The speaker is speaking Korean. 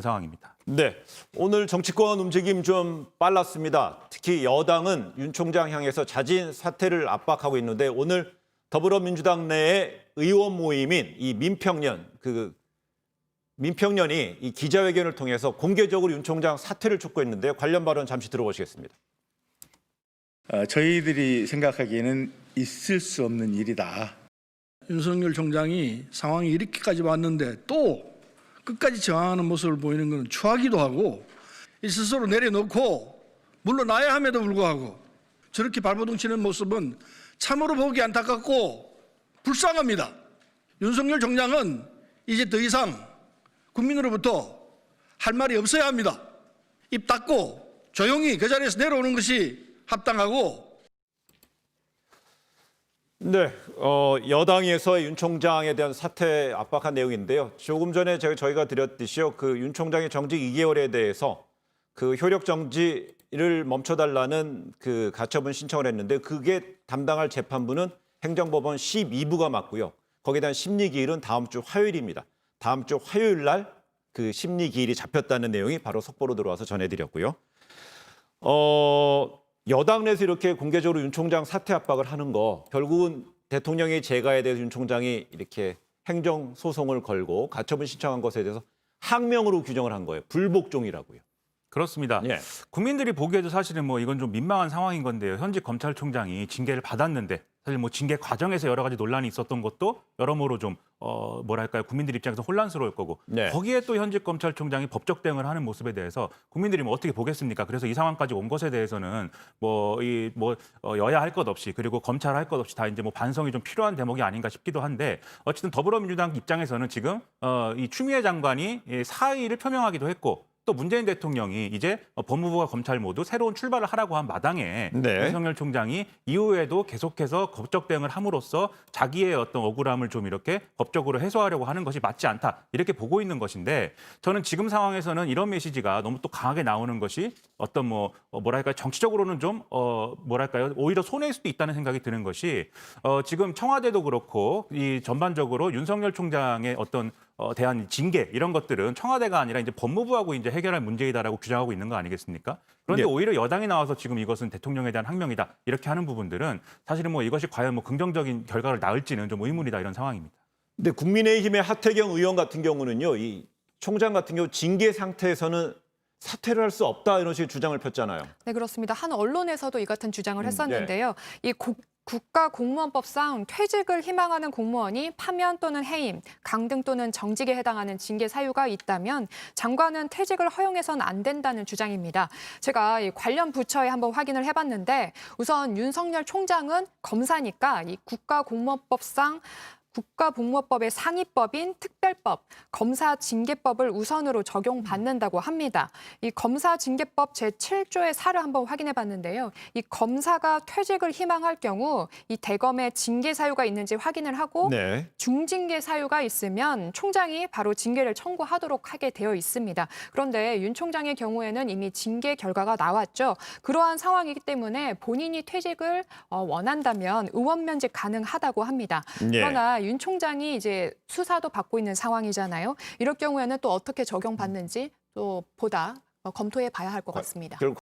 상황입니다. 네, 오늘 정치권 움직임 좀 빨랐습니다. 특히 여당은 윤 총장 향해서 자진 사퇴를 압박하고 있는데 오늘 더불어민주당 내의 의원 모임인 이 민평련이 이 기자회견을 통해서 공개적으로 윤 총장 사퇴를 촉구했는데요. 관련 발언 잠시 들어보시겠습니다. 저희들이 생각하기에는 있을 수 없는 일이다. 윤석열 총장이 상황이 이렇게까지 왔는데 또 끝까지 저항하는 모습을 보이는 것은 추하기도 하고 스스로 내려놓고 물러나야 함에도 불구하고 저렇게 발버둥 치는 모습은 참으로 보기 안타깝고 불쌍합니다. 윤석열 총장은 이제 더 이상 국민으로부터 할 말이 없어야 합니다. 입 닫고 조용히 그 자리에서 내려오는 것이 합당하고. 네, 여당에서 윤 총장에 대한 사퇴 압박한 내용인데요. 조금 전에 저희가 드렸듯이요, 그 윤 총장의 정직 2개월에 대해서 그 효력 정지를 멈춰달라는 그 가처분 신청을 했는데 그게 담당할 재판부는 행정법원 12부가 맞고요. 거기에 대한 심리 기일은 다음 주 화요일입니다. 다음 주 화요일 날 그 심리 기일이 잡혔다는 내용이 바로 속보로 들어와서 전해드렸고요. 여당 내에서 이렇게 공개적으로 윤 총장 사퇴 압박을 하는 거 결국은 대통령의 재가에 대해서 윤 총장이 이렇게 행정 소송을 걸고 가처분 신청한 것에 대해서 항명으로 규정을 한 거예요. 불복종이라고요. 그렇습니다. 예. 국민들이 보기에도 사실은 뭐 이건 좀 민망한 상황인 건데요. 현직 검찰총장이 징계를 받았는데 사실 뭐 징계 과정에서 여러 가지 논란이 있었던 것도 여러모로 좀 뭐랄까요, 국민들 입장에서 혼란스러울 거고 네. 거기에 또 현직 검찰총장이 법적 대응을 하는 모습에 대해서 국민들이 뭐 어떻게 보겠습니까? 그래서 이 상황까지 온 것에 대해서는 여야 할 것 없이 그리고 검찰 할 것 없이 다 이제 뭐 반성이 좀 필요한 대목이 아닌가 싶기도 한데 어쨌든 더불어민주당 입장에서는 지금 이 추미애 장관이 사의를 표명하기도 했고. 또 문재인 대통령이 이제 법무부와 검찰 모두 새로운 출발을 하라고 한 마당에 네. 윤석열 총장이 이후에도 계속해서 법적 대응을 함으로써 자기의 어떤 억울함을 좀 이렇게 법적으로 해소하려고 하는 것이 맞지 않다 이렇게 보고 있는 것인데 저는 지금 상황에서는 이런 메시지가 너무 또 강하게 나오는 것이 어떤 뭐랄까요, 정치적으로는 좀 뭐랄까요, 오히려 손해일 수도 있다는 생각이 드는 것이 지금 청와대도 그렇고 이 전반적으로 윤석열 총장의 어떤 대한 징계 이런 것들은 청와대가 아니라 이제 법무부하고 이제 해결할 문제이다라고 규정하고 있는 거 아니겠습니까? 그런데 네. 오히려 여당이 나와서 지금 이것은 대통령에 대한 항명이다 이렇게 하는 부분들은 사실은 뭐 이것이 과연 뭐 긍정적인 결과를 낳을지는 좀 의문이다 이런 상황입니다. 근데 국민의힘의 하태경 의원 같은 경우는요, 이 총장 같은 경우 징계 상태에서는 사퇴를 할 수 없다 이런 식의 주장을 폈잖아요. 네, 그렇습니다. 한 언론에서도 이 같은 주장을 했었는데요. 이 국가공무원법상 퇴직을 희망하는 공무원이 파면 또는 해임, 강등 또는 정직에 해당하는 징계 사유가 있다면 장관은 퇴직을 허용해서는 안 된다는 주장입니다. 제가 이 관련 부처에 한번 확인을 해봤는데 우선 윤석열 총장은 검사니까 이 국가공무원법의 상위법인 특별법, 검사징계법을 우선으로 적용받는다고 합니다. 이 검사징계법 제7조의 4를 한번 확인해 봤는데요. 이 검사가 퇴직을 희망할 경우 이 대검에 징계 사유가 있는지 확인을 하고 네. 중징계 사유가 있으면 총장이 바로 징계를 청구하도록 하게 되어 있습니다. 그런데 윤 총장의 경우에는 이미 징계 결과가 나왔죠. 그러한 상황이기 때문에 본인이 퇴직을 원한다면 의원 면직 가능하다고 합니다. 예. 그러나 윤 총장이 이제 수사도 받고 있는 상황이잖아요. 이럴 경우에는 또 어떻게 적용받는지 또 보다 검토해 봐야 할 것 같습니다. 결국